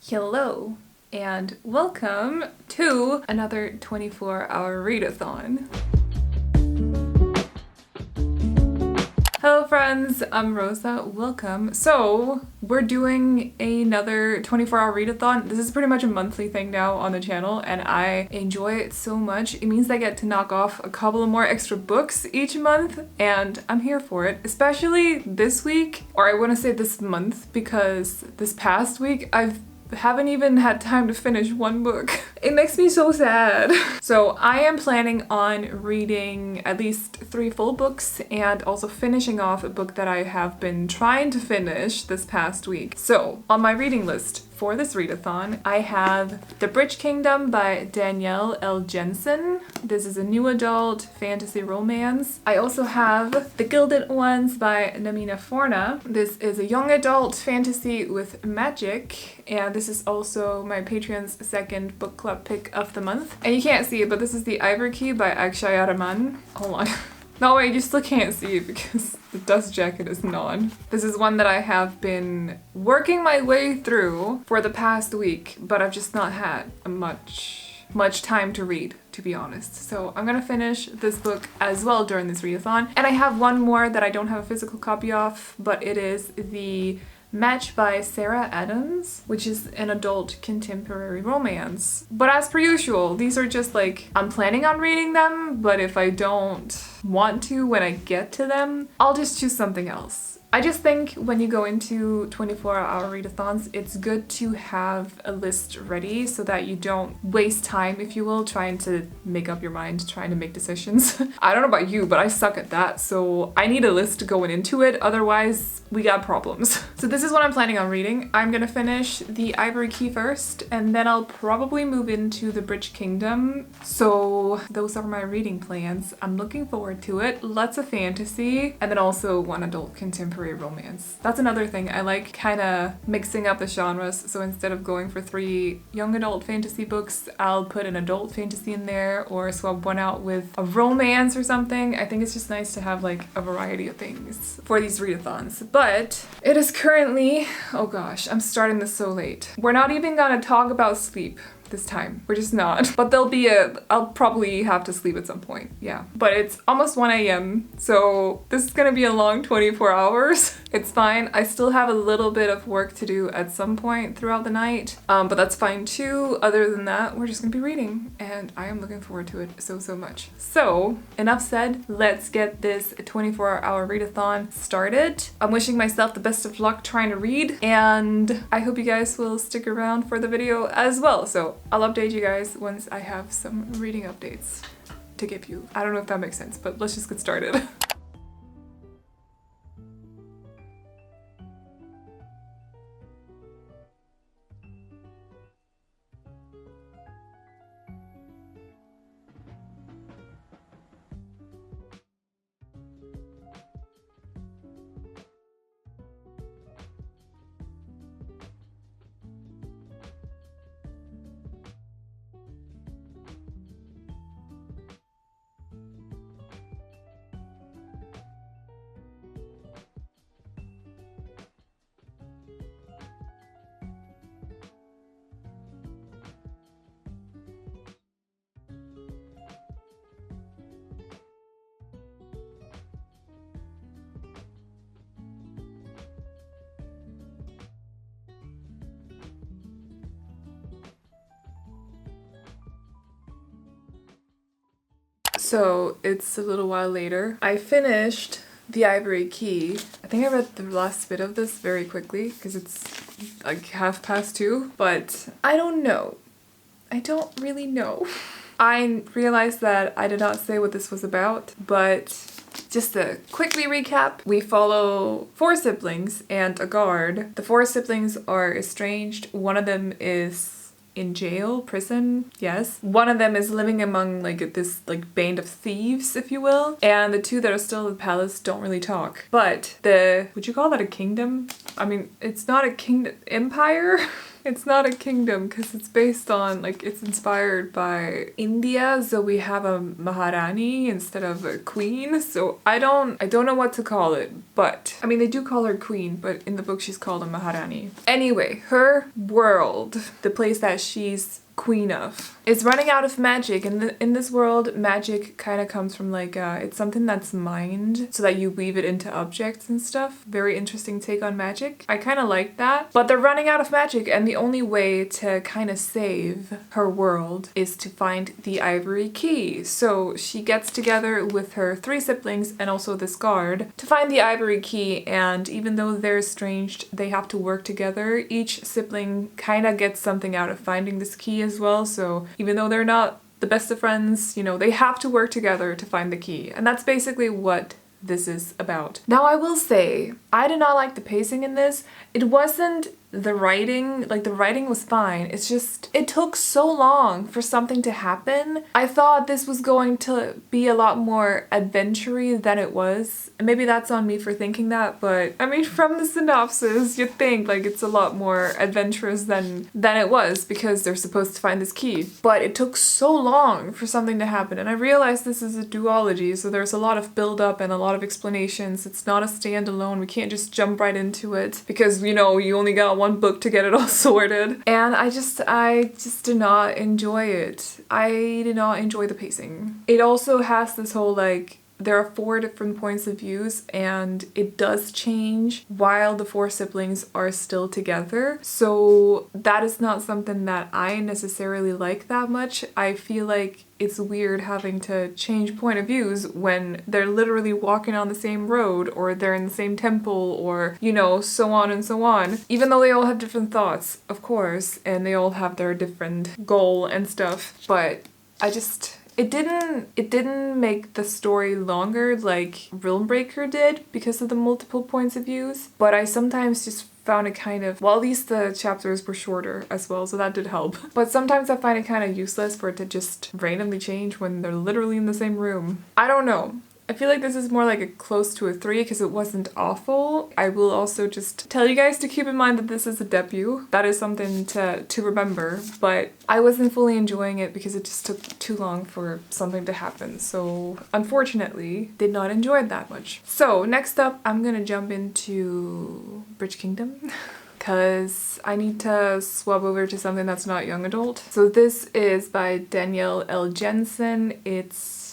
Hello and welcome to another 24-hour readathon. Hello friends, I'm Rosa, welcome. So we're doing another 24-hour readathon. This is pretty much a monthly thing now on the channel and I enjoy it so much. It means I get to knock off a couple of more extra books each month and I'm here for it. Especially this week, or I want to say this month, because this past week haven't even had time to finish one book. It makes me so sad. So I am planning on reading at least 3 full books and also finishing off a book that I have been trying to finish this past week. So on my reading list for this readathon, I have The Bridge Kingdom by Danielle L. Jensen. This is a new adult fantasy romance. I also have The Gilded Ones by Namina Forna. This is a young adult fantasy with magic, and this is also my Patreon's second book club pick of the month. And you can't see it, but this is The Ivory Key by Akshaya Raman. Hold on. No, wait, you still can't see it because the dust jacket is on. This is one that I have been working my way through for the past week, but I've just not had much time to read, to be honest. So I'm gonna finish this book as well during this readathon. And I have one more that I don't have a physical copy of, but it is The Match by Sarah Adams, which is an adult contemporary romance. But as per usual, these are just like, I'm planning on reading them, but if I don't want to when I get to them, I'll just choose something else. I just think when you go into 24-hour readathons, it's good to have a list ready so that you don't waste time, if you will, trying to make up your mind, trying to make decisions. I don't know about you, but I suck at that, so I need a list going into it, otherwise we got problems. So this is what I'm planning on reading. I'm gonna finish The Ivory Key first, and then I'll probably move into The Bridge Kingdom. So those are my reading plans. I'm looking forward to it. Lots of fantasy, and then also one adult contemporary romance. That's another thing. I like kind of mixing up the genres, so instead of going for 3 young adult fantasy books, I'll put an adult fantasy in there or swap one out with a romance or something. I think it's just nice to have like a variety of things for these readathons. But it is currently, oh gosh, I'm starting this so late. We're not even gonna talk about sleep this time. We're just not. But I'll probably have to sleep at some point. Yeah. But it's almost 1 a.m. So this is gonna be a long 24 hours. It's fine. I still have a little bit of work to do at some point throughout the night. But that's fine too. Other than that, we're just gonna be reading and I am looking forward to it so much. So enough said, let's get this 24-hour readathon started. I'm wishing myself the best of luck trying to read, and I hope you guys will stick around for the video as well. So I'll update you guys once I have some reading updates to give you. I don't know if that makes sense, but let's just get started. So it's a little while later. I finished The Ivory Key. I think I read the last bit of this very quickly because it's like 2:30, but I don't know. I don't really know. I realized that I did not say what this was about, but just to quickly recap, we follow 4 siblings and a guard. The 4 siblings are estranged. One of them is in jail, prison, yes. One of them is living among like this like band of thieves, if you will. And the 2 that are still in the palace don't really talk. But would you call that a kingdom? I mean, it's not a kingdom empire. It's not a kingdom because it's based on, like, it's inspired by India, so we have a Maharani instead of a queen. So I don't know what to call it, but I mean, they do call her queen, but in the book she's called a Maharani. Anyway, her world, the place that she's queen of, is running out of magic, and in this world magic kind of comes from like it's something that's mined so that you weave it into objects and stuff. Very interesting take on magic. I kind of like that, but they're running out of magic, and the only way to kind of save her world is to find the Ivory Key. So she gets together with her 3 siblings and also this guard to find the Ivory Key, and even though they're estranged, they have to work together. Each sibling kind of gets something out of finding this key as well, so even though they're not the best of friends, you know, they have to work together to find the key, and that's basically what this is about. Now I will say, I did not like the pacing in this. It wasn't the writing, like the writing was fine, it's just it took so long for something to happen. I thought this was going to be a lot more adventure-y than it was, and maybe that's on me for thinking that, but I mean, from the synopsis you'd think like it's a lot more adventurous than it was, because they're supposed to find this key, but it took so long for something to happen. And I realized this is a duology, so there's a lot of build-up and a lot of explanations. It's not a standalone, we can't just jump right into it because, you know, you only got one book to get it all sorted. And I just did not enjoy it. I did not enjoy the pacing. It also has this whole like, there are 4 different points of views, and it does change while the 4 siblings are still together. So that is not something that I necessarily like that much. I feel like it's weird having to change point of views when they're literally walking on the same road, or they're in the same temple, or, you know, so on and so on. Even though they all have different thoughts, of course, and they all have their different goal and stuff, but it didn't make the story longer like Realmbreaker did because of the multiple points of views, but I sometimes just found it kind of, well, at least the chapters were shorter as well, so that did help. But sometimes I find it kind of useless for it to just randomly change when they're literally in the same room. I don't know. I feel like this is more like a close to a 3 because it wasn't awful. I will also just tell you guys to keep in mind that this is a debut. That is something to remember, but I wasn't fully enjoying it because it just took too long for something to happen. So unfortunately, did not enjoy it that much. So next up, I'm gonna jump into Bridge Kingdom. Because I need to swap over to something that's not young adult. So this is by Danielle L. Jensen. It's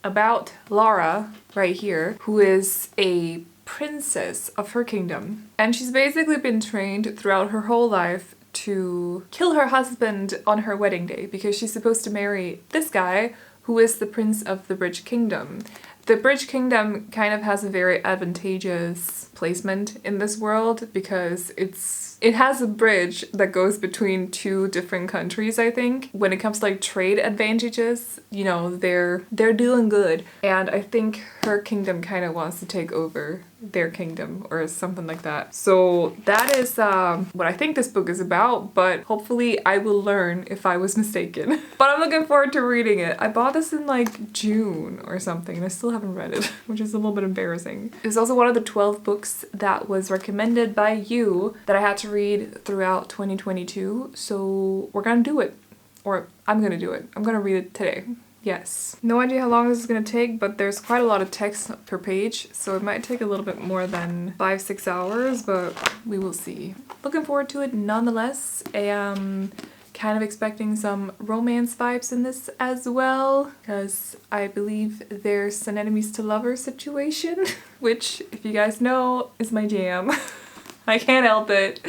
about Lara right here, who is a princess of her kingdom, and she's basically been trained throughout her whole life to kill her husband on her wedding day because she's supposed to marry this guy who is the prince of the Bridge Kingdom. The Bridge Kingdom kind of has a very advantageous placement in this world because it has a bridge that goes between 2 different countries, I think. When it comes to like trade advantages, you know, they're doing good. And I think her kingdom kind of wants to take over their kingdom or something like that. So that is what I think this book is about, but hopefully I will learn if I was mistaken. But I'm looking forward to reading it. I bought this in like June or something and I still haven't read it, which is a little bit embarrassing. It's also one of the 12 books that was recommended by you that I had to read throughout 2022. So we're gonna do it. Or I'm gonna do it. I'm gonna read it today. Yes. No idea how long this is gonna take, but there's quite a lot of text per page, so it might take a little bit more than 5-6 hours, but we will see. Looking forward to it nonetheless. I am kind of expecting some romance vibes in this as well, because I believe there's an enemies to lovers situation, which, if you guys know, is my jam. I can't help it.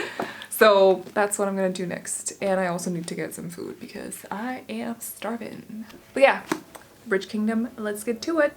So that's what I'm gonna do next. And I also need to get some food because I am starving. But yeah, Bridge Kingdom, let's get to it.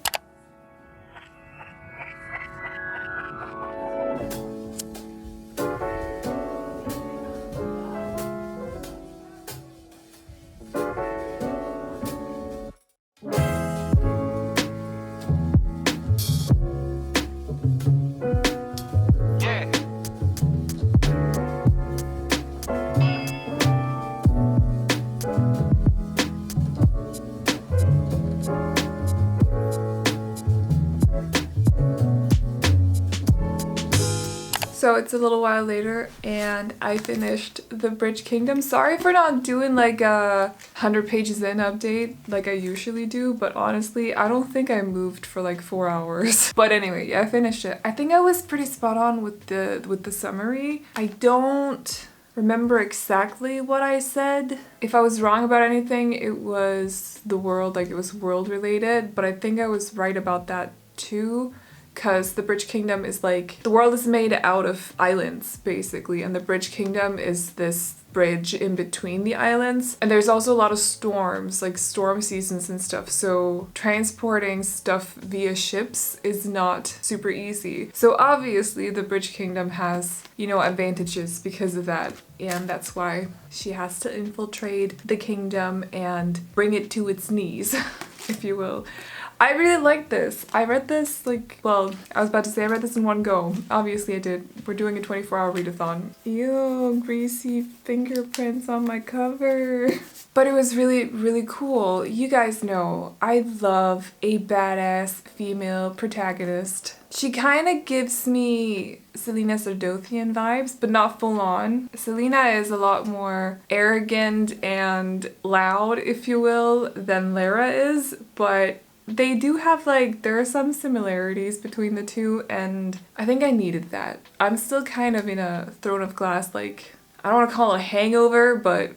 So it's a little while later and I finished The Bridge Kingdom. Sorry for not doing like a 100 pages in update like I usually do, but honestly I don't think I moved for like 4 hours. But anyway, yeah, I finished it. I think I was pretty spot on with the summary. I don't remember exactly what I said. If I was wrong about anything, it was the world, like it was world related, but I think I was right about that too. Because the Bridge Kingdom is like, the world is made out of islands basically, and the Bridge Kingdom is this bridge in between the islands. And there's also a lot of storms, like storm seasons and stuff, so transporting stuff via ships is not super easy. So obviously the Bridge Kingdom has, you know, advantages because of that, and that's why she has to infiltrate the kingdom and bring it to its knees, if you will. I really like this. I read this like, well, I was about to say I read this in one go. Obviously I did. We're doing a 24-hour readathon. Ew, greasy fingerprints on my cover. But it was really, really cool. You guys know I love a badass female protagonist. She kind of gives me Selena Sardothian vibes, but not full on. Selena is a lot more arrogant and loud, if you will, than Lara is, but they do have like, there are some similarities between the two, and I think I needed that. I'm still kind of in a Throne of Glass, like, I don't want to call it a hangover, but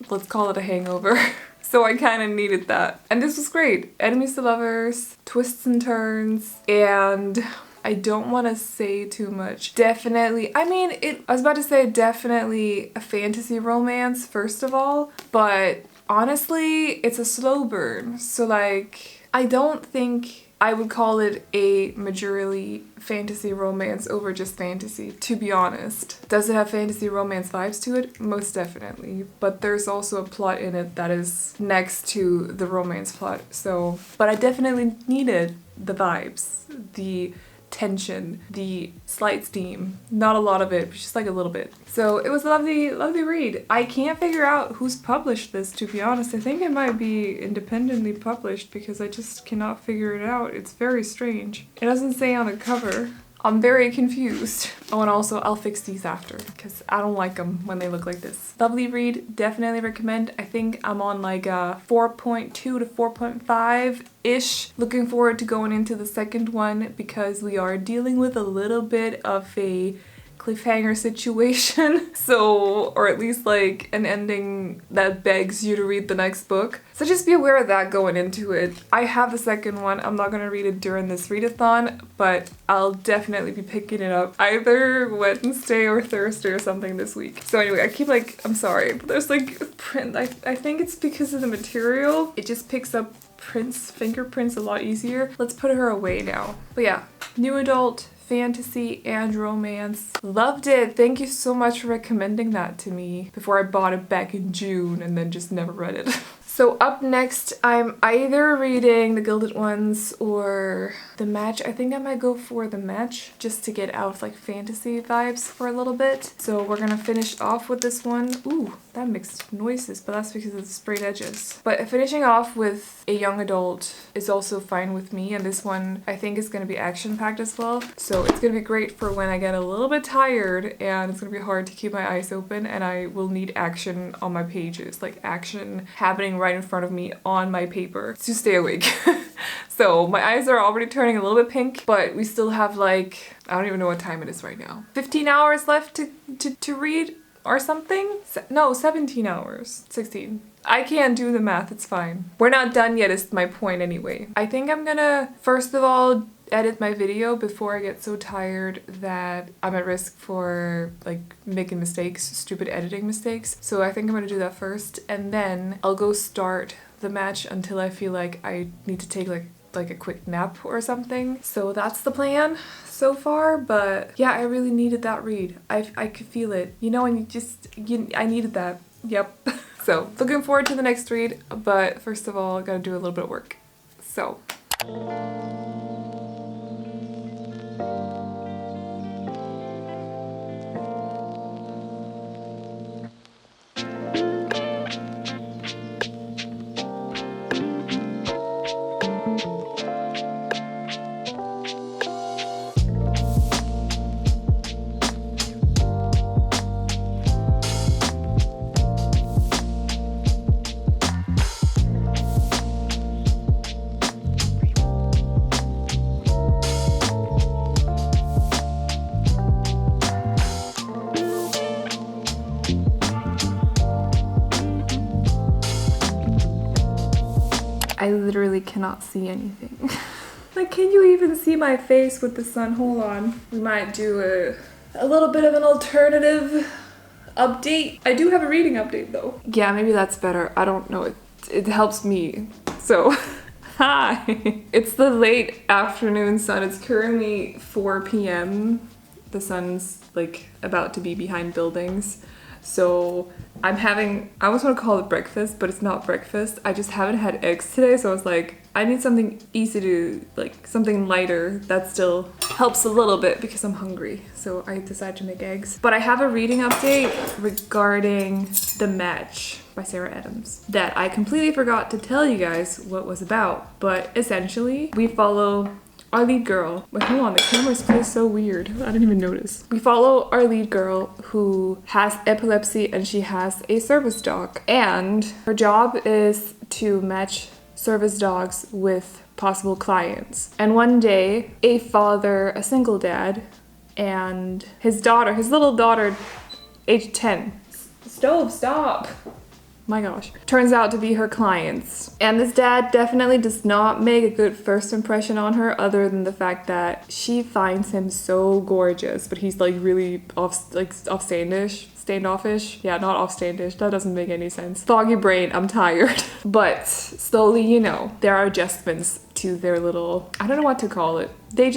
let's call it a hangover. So I kind of needed that. And this was great. Enemies to lovers, twists and turns, and I don't want to say too much. Definitely, I mean, I was about to say definitely a fantasy romance, first of all, but honestly, it's a slow burn. So like, I don't think I would call it a majorly fantasy romance over just fantasy, to be honest. Does it have fantasy romance vibes to it? Most definitely. But there's also a plot in it that is next to the romance plot. So, but I definitely needed the vibes, the tension, the slight steam. Not a lot of it, but just like a little bit. So it was a lovely, lovely read. I can't figure out who's published this, to be honest. I think it might be independently published because I just cannot figure it out. It's very strange. It doesn't say on the cover. I'm very confused. Oh, and also I'll fix these after because I don't like them when they look like this. Lovely read, definitely recommend. I think I'm on like a 4.2 to 4.5-ish. Looking forward to going into the second one because we are dealing with a little bit of a cliffhanger situation, so, or at least like an ending that begs you to read the next book. So just be aware of that going into it. I have the second one. I'm not gonna read it during this readathon, but I'll definitely be picking it up either Wednesday or Thursday or something this week. So anyway, I keep like, I'm sorry, but there's like print. I think it's because of the material. It just picks up fingerprints a lot easier. Let's put her away now. But yeah, new adult fantasy and romance. Loved it. Thank you so much for recommending that to me before I bought it back in June and then just never read it. So up next, I'm either reading The Gilded Ones or The Match. I think I might go for The Match just to get out of like fantasy vibes for a little bit. So we're gonna finish off with this one. Ooh, that makes noises, but that's because of the sprayed edges. But finishing off with a young adult is also fine with me, and this one I think is gonna be action-packed as well. So it's gonna be great for when I get a little bit tired and it's gonna be hard to keep my eyes open and I will need action on my pages, like action happening right in front of me on my paper to stay awake. So my eyes are already turning a little bit pink, but we still have like, I don't even know what time it is right now. 15 hours left to read or something? No, 17 hours. 16. I can't do the math, it's fine. We're not done yet is my point anyway. I think I'm gonna, first of all, edit my video before I get so tired that I'm at risk for like making mistakes, stupid editing mistakes. So I think I'm gonna do that first, and then I'll go start The Match until I feel like I need to take like a quick nap or something. So that's the plan so far, but yeah, I really needed that read. I could feel it, you know, and I needed that. Yep. So looking forward to the next read, but first of all, I gotta do a little bit of work. So. I literally cannot see anything. Like, can you even see my face with the sun? Hold on. We might do a little bit of an alternative update. I do have a reading update though. Yeah, maybe that's better. I don't know. It helps me. So, hi. It's the late afternoon sun. It's currently 4 p.m. The sun's like about to be behind buildings. So I'm having, I almost want to call it breakfast, but it's not breakfast. I just haven't had eggs today, so I was like, I need something easy to, like something lighter that still helps a little bit because I'm hungry. So I decided to make eggs. But I have a reading update regarding The Match by Sarah Adams that I completely forgot to tell you guys what was about. But essentially, we follow our lead girl. Wait, hold on, the camera's placed so weird. I didn't even notice. We follow our lead girl who has epilepsy and she has a service dog. And her job is to match service dogs with possible clients. And one day, a father, a single dad, and his daughter, his little daughter, age 10. Stove, stop! My gosh. Turns out to be her clients. And this dad definitely does not make a good first impression on her other than the fact that she finds him so gorgeous, but he's like really standoffish. Yeah, not offstandish. That doesn't make any sense. Foggy brain, I'm tired. But slowly, you know, there are adjustments to their little, I don't know what to call it. They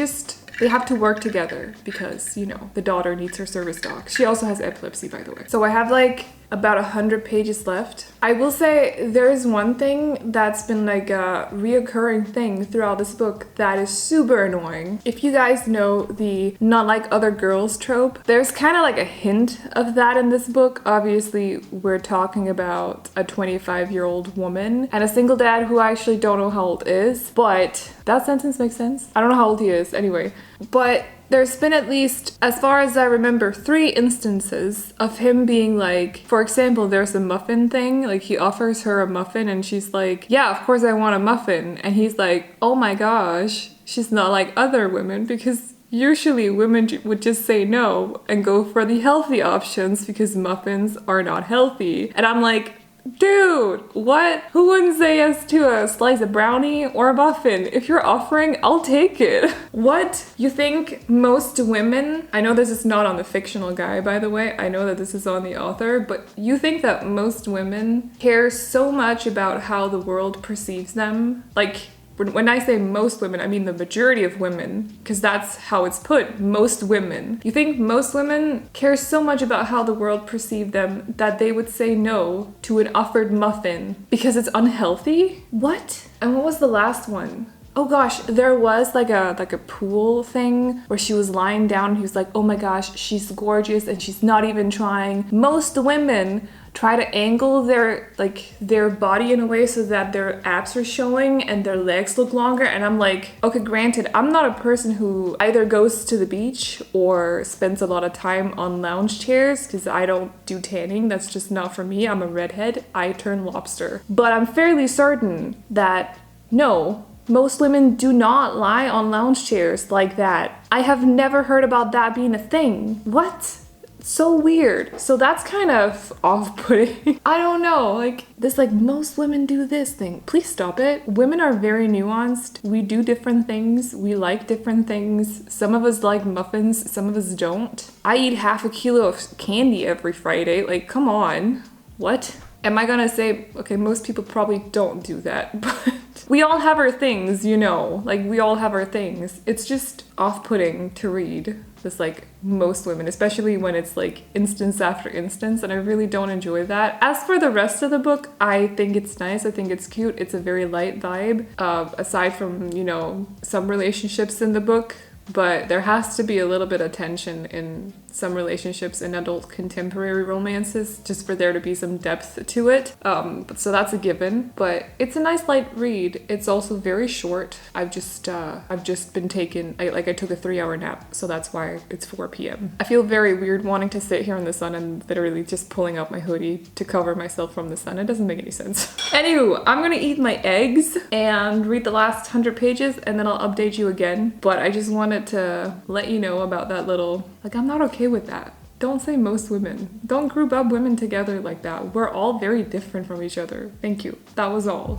have to work together because, you know, the daughter needs her service dog. She also has epilepsy, by the way. So I have like about 100 pages left. I will say there is one thing that's been like a reoccurring thing throughout this book that is super annoying. If you guys know the not like other girls trope, there's kind of like a hint of that in this book. Obviously, we're talking about a 25-year-old woman and a single dad who I actually don't know how old is, but that sentence makes sense. I don't know how old he is anyway, but there's been at least, as far as I remember, 3 instances of him being like, for example, there's a muffin thing, like he offers her a muffin and she's like, yeah, of course I want a muffin. And he's like, oh my gosh, she's not like other women because usually women would just say no and go for the healthy options because muffins are not healthy. And I'm like, dude, what? Who wouldn't say yes to a slice of brownie or a muffin? If you're offering, I'll take it. What? You think most women, I know this is not on the fictional guy, by the way, I know that this is on the author, but you think that most women care so much about how the world perceives them? Like, when I say most women, I mean the majority of women, because that's how it's put, most women. You think most women care so much about how the world perceived them that they would say no to an offered muffin because it's unhealthy? What? And what was the last one? Oh gosh, there was like a pool thing where she was lying down and he was like, oh my gosh, she's gorgeous and she's not even trying. Most women try to angle their body in a way so that their abs are showing and their legs look longer. And I'm like, okay, granted, I'm not a person who either goes to the beach or spends a lot of time on lounge chairs because I don't do tanning. That's just not for me. I'm a redhead. I turn lobster. But I'm fairly certain that no, most women do not lie on lounge chairs like that. I have never heard about that being a thing. What? So weird. So that's kind of off-putting. I don't know, like this like most women do this thing. Please stop it. Women are very nuanced. We do different things. We like different things. Some of us like muffins, some of us don't. I eat half a kilo of candy every Friday. Like, come on. What? Am I gonna say, okay, most people probably don't do that, but we all have our things, you know, like we all have our things. It's just off-putting to read this like most women, especially when it's like instance after instance, and I really don't enjoy that. As for the rest of the book, I think it's nice. I think it's cute. It's a very light vibe, aside from, you know, some relationships in the book. But there has to be a little bit of tension in some relationships in adult contemporary romances just for there to be some depth to it. So that's a given, but it's a nice light read. It's also very short. I've just been taking, I took a 3-hour nap, so that's why it's 4 p.m. I feel very weird wanting to sit here in the sun and literally just pulling up my hoodie to cover myself from the sun. It doesn't make any sense. Anywho, I'm gonna eat my eggs and read the last 100 pages and then I'll update you again. But I just wanted to let you know about that little, like, I'm not okay with that. Don't say most women. Don't group up women together like that. We're all very different from each other. Thank you. That was all.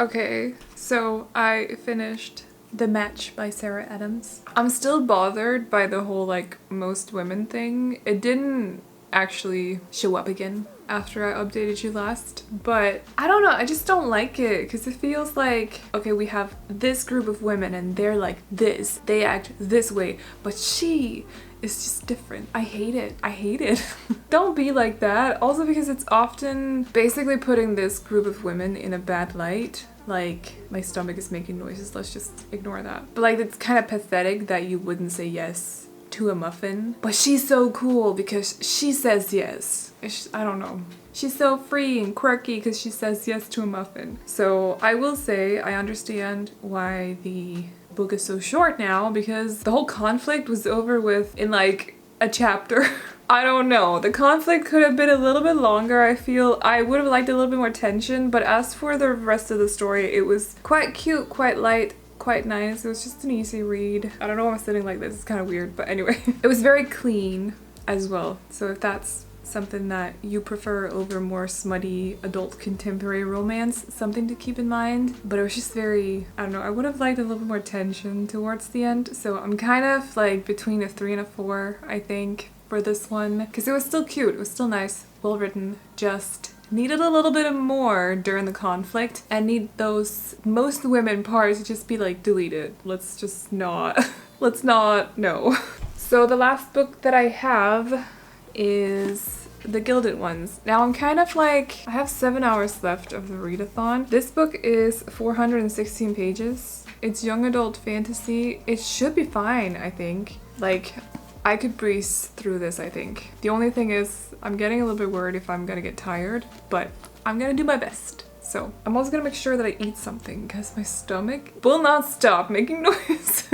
Okay, so I finished The Match by Sarah Adams. I'm still bothered by the whole like most women thing. It didn't actually show up again after I updated you last, but I don't know, I just don't like it because it feels like, okay, we have this group of women and they're like this, they act this way, but she is just different. I hate it. I hate it. Don't be like that. Also because it's often basically putting this group of women in a bad light. Like, my stomach is making noises, let's just ignore that. But like, it's kind of pathetic that you wouldn't say yes to a muffin. But she's so cool because she says yes. I don't know. She's so free and quirky because she says yes to a muffin. So I will say I understand why the book is so short now, because the whole conflict was over with in like a chapter. I don't know. The conflict could have been a little bit longer, I feel. I would have liked a little bit more tension, but as for the rest of the story, it was quite cute, quite light, quite nice. It was just an easy read. I don't know why I'm sitting like this. It's kind of weird, but anyway. It was very clean as well. So if that's something that you prefer over more smutty adult contemporary romance, something to keep in mind. But it was just very, I don't know, I would have liked a little bit more tension towards the end. So I'm kind of like between a 3 and a 4, I think, for this one. Because it was still cute, it was still nice, well written, just needed a little bit more during the conflict and need those most women parts to just be like deleted. Let's just not, let's not, no. So the last book that I have is The Gilded Ones. Now I'm kind of like, I have 7 hours left of the readathon. This book is 416 pages. It's young adult fantasy. It should be fine, I think. Like, I could breeze through this, I think. The only thing is, I'm getting a little bit worried if I'm gonna get tired, but I'm gonna do my best. So, I'm also gonna make sure that I eat something because my stomach will not stop making noises.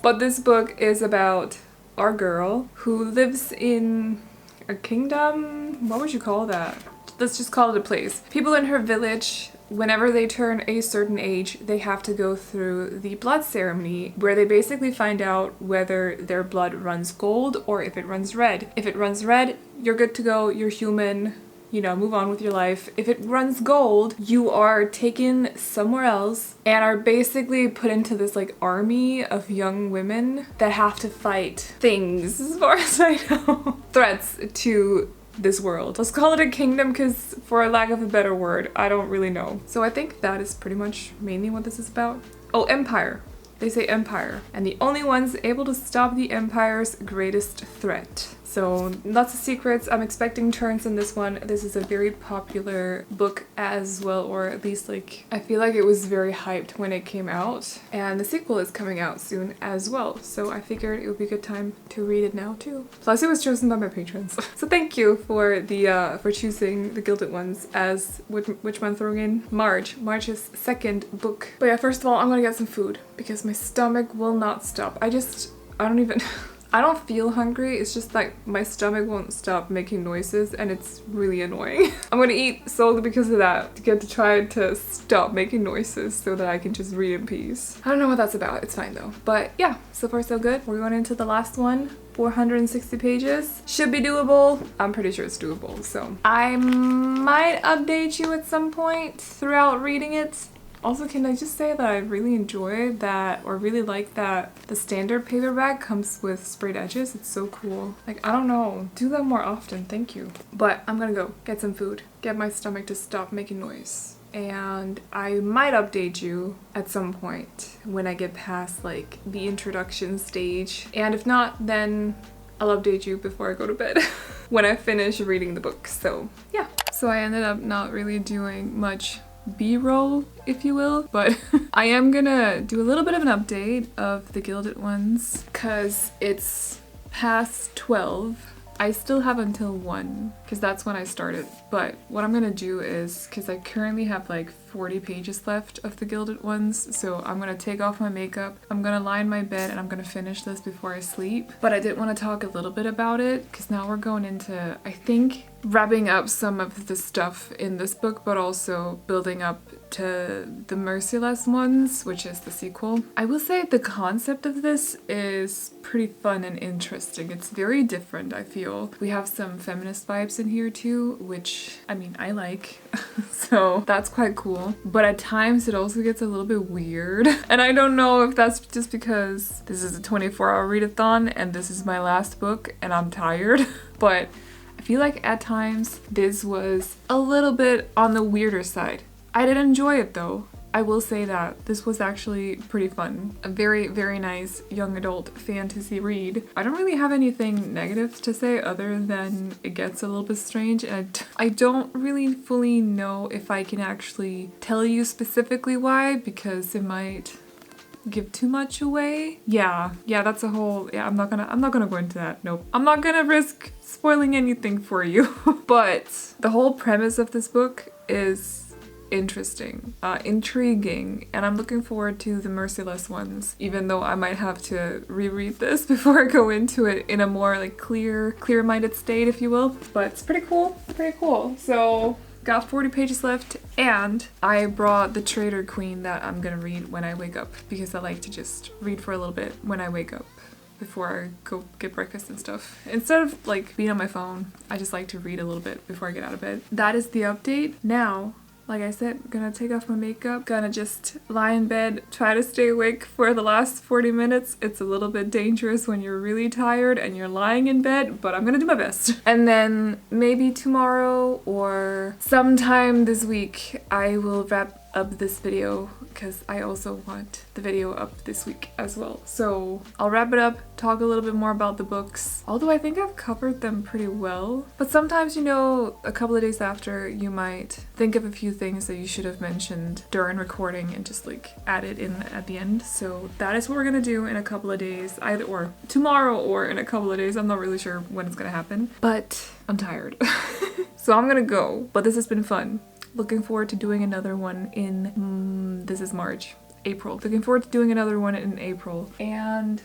But this book is about our girl who lives in a kingdom? What would you call that? Let's just call it a place. People in her village, whenever they turn a certain age, they have to go through the blood ceremony where they basically find out whether their blood runs gold or if it runs red. If it runs red, you're good to go, you're human, you know, move on with your life. If it runs gold, you are taken somewhere else and are basically put into this like army of young women that have to fight things, as far as I know. Threats to this world. Let's call it a kingdom because for lack of a better word, I don't really know. So I think that is pretty much mainly what this is about. Oh, empire. They say empire. And the only ones able to stop the empire's greatest threat. So lots of secrets. I'm expecting turns in this one. This is a very popular book as well, or at least like I feel like it was very hyped when it came out. And the sequel is coming out soon as well. So I figured it would be a good time to read it now too. Plus it was chosen by my patrons. So thank you for the for choosing The Gilded Ones as which month are we in? March. March's second book. But yeah, first of all, I'm gonna get some food because my stomach will not stop. I don't even I don't feel hungry, it's just like my stomach won't stop making noises and it's really annoying. I'm gonna eat solely because of that, to get to try to stop making noises so that I can just read in peace. I don't know what that's about, it's fine though. But yeah, so far so good. We're going into the last one. 460 pages. Should be doable. I'm pretty sure it's doable, so I might update you at some point throughout reading it. Also, can I just say that I really enjoy that, or really like that the standard paperback comes with sprayed edges. It's so cool. Like, I don't know. Do that more often. Thank you. But I'm gonna go get some food. Get my stomach to stop making noise. And I might update you at some point when I get past, like, the introduction stage. And if not, then I'll update you before I go to bed when I finish reading the book. So, yeah. So I ended up not really doing much B-roll, if you will, but I am gonna do a little bit of an update of The Gilded Ones because it's past 12. I still have until 1 because that's when I started, but what I'm gonna do is, because I currently have like 40 pages left of The Gilded Ones, so I'm gonna take off my makeup, I'm gonna lie in my bed, and I'm gonna finish this before I sleep. But I did want to talk a little bit about it because now we're going into, I think, wrapping up some of the stuff in this book, but also building up to the Merciless Ones, which is the sequel. I will say the concept of this is pretty fun and interesting. It's very different, I feel. We have some feminist vibes in here too, which, I mean, I like. So that's quite cool. cool. But at times it also gets a little bit weird. And I don't know if that's just because this is a 24-hour readathon and this is my last book and I'm tired. But I feel like at times this was a little bit on the weirder side. I did enjoy it though. I will say that this was actually pretty fun. A very, very nice young adult fantasy read. I don't really have anything negative to say other than it gets a little bit strange, and I don't really fully know if I can actually tell you specifically why, because it might give too much away. Yeah, that's a whole, I'm not gonna go into that. Nope. I'm not gonna risk spoiling anything for you. But the whole premise of this book is interesting, intriguing, and I'm looking forward to the Merciless Ones, even though I might have to reread this before I go into it in a more like clear-minded state, if you will. But it's pretty cool, So got 40 pages left, and I brought The Traitor Queen that I'm gonna read when I wake up, because I like to just read for a little bit when I wake up before I go get breakfast and stuff. Instead of like being on my phone, I just like to read a little bit before I get out of bed. That is the update. Now, like I said, gonna take off my makeup, gonna just lie in bed, try to stay awake for the last 40 minutes. It's a little bit dangerous when you're really tired and you're lying in bed, but I'm gonna do my best. And then maybe tomorrow or sometime this week, I will wrap up this video because I also want the video up this week as well. So I'll wrap it up, talk a little bit more about the books, although I think I've covered them pretty well. But sometimes, you know, a couple of days after, you might think of a few things that you should have mentioned during recording and just like add it in at the end. So that is what we're gonna do in a couple of days, either or tomorrow or in a couple of days. I'm not really sure when it's gonna happen, but I'm tired. So I'm gonna go, but this has been fun. Looking forward to doing another one in, this is March, April. Looking forward to doing another one in April. And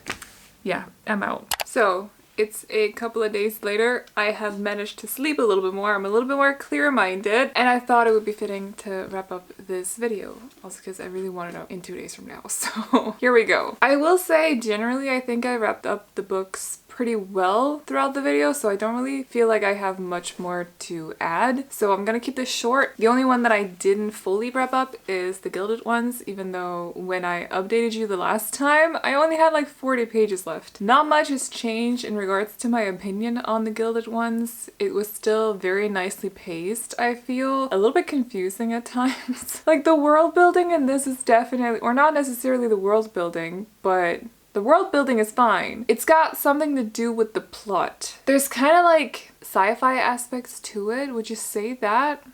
yeah, I'm out. So it's a couple of days later. I have managed to sleep a little bit more. I'm a little bit more clear-minded, and I thought it would be fitting to wrap up this video. Also because I really want it out in 2 days from now. So here we go. I will say generally I think I wrapped up the books pretty well throughout the video, so I don't really feel like I have much more to add. So I'm gonna keep this short. The only one that I didn't fully wrap up is the Gilded Ones, even though when I updated you the last time, I only had like 40 pages left. Not much has changed in regards to my opinion on the Gilded Ones. It was still very nicely paced, I feel. A little bit confusing at times. Like the world building in this is definitely, or not necessarily the world building, but the world building is fine. It's got something to do with the plot. There's kind of like sci-fi aspects to it. Would you say that?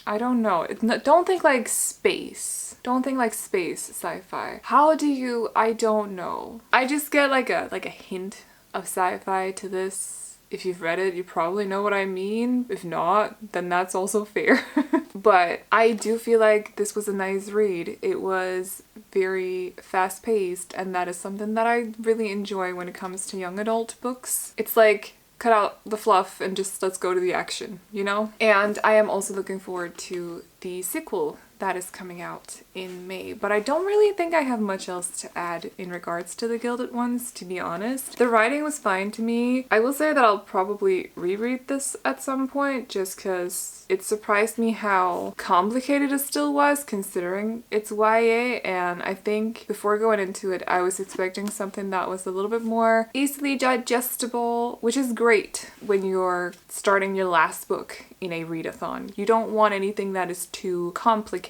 I don't know. Don't think like space. Don't think like space sci-fi. How do you? I don't know. I just get like a hint of sci-fi to this. If you've read it, you probably know what I mean. If not, then that's also fair. But I do feel like this was a nice read. It was very fast-paced, and that is something that I really enjoy when it comes to young adult books. It's like, cut out the fluff and just let's go to the action, you know? And I am also looking forward to the sequel that is coming out in May, but I don't really think I have much else to add in regards to the Gilded Ones, to be honest. The writing was fine to me. I will say that I'll probably reread this at some point just because it surprised me how complicated it still was considering it's YA, and I think before going into it I was expecting something that was a little bit more easily digestible, which is great when you're starting your last book in a readathon. You don't want anything that is too complicated.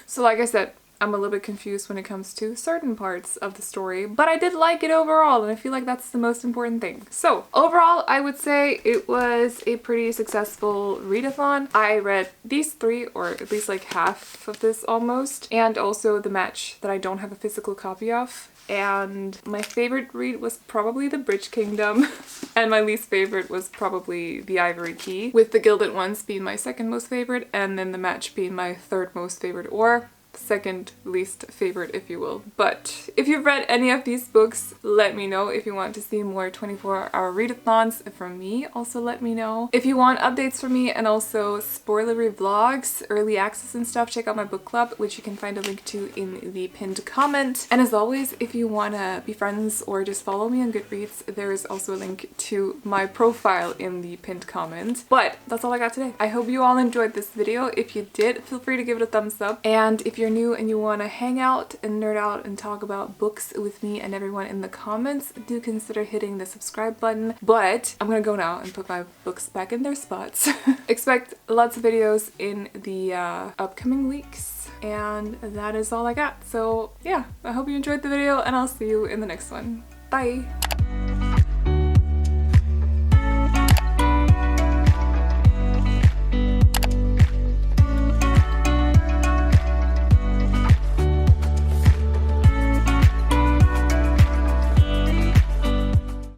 So like I said, I'm a little bit confused when it comes to certain parts of the story, but I did like it overall, and I feel like that's the most important thing. So overall, I would say it was a pretty successful readathon. I read these 3, or at least like half of this almost, and also the match that I don't have a physical copy of. And my favorite read was probably The Bridge Kingdom, and my least favorite was probably The Ivory Key, with the Gilded Ones being my second most favorite, and then the match being my third most favorite, or second least favorite, if you will. But if you've read any of these books, let me know. If you want to see more 24-hour readathons from me, also let me know. If you want updates from me and also spoilery vlogs, early access and stuff, check out my book club, which you can find a link to in the pinned comment. And as always, if you want to be friends or just follow me on Goodreads, there is also a link to my profile in the pinned comment. But that's all I got today. I hope you all enjoyed this video. If you did, feel free to give it a thumbs up. And if you're new and you want to hang out and nerd out and talk about books with me and everyone in the comments, do consider hitting the subscribe button. But I'm gonna go now and put my books back in their spots. Expect lots of videos in the upcoming weeks. And that is all I got. So yeah, I hope you enjoyed the video and I'll see you in the next one. Bye!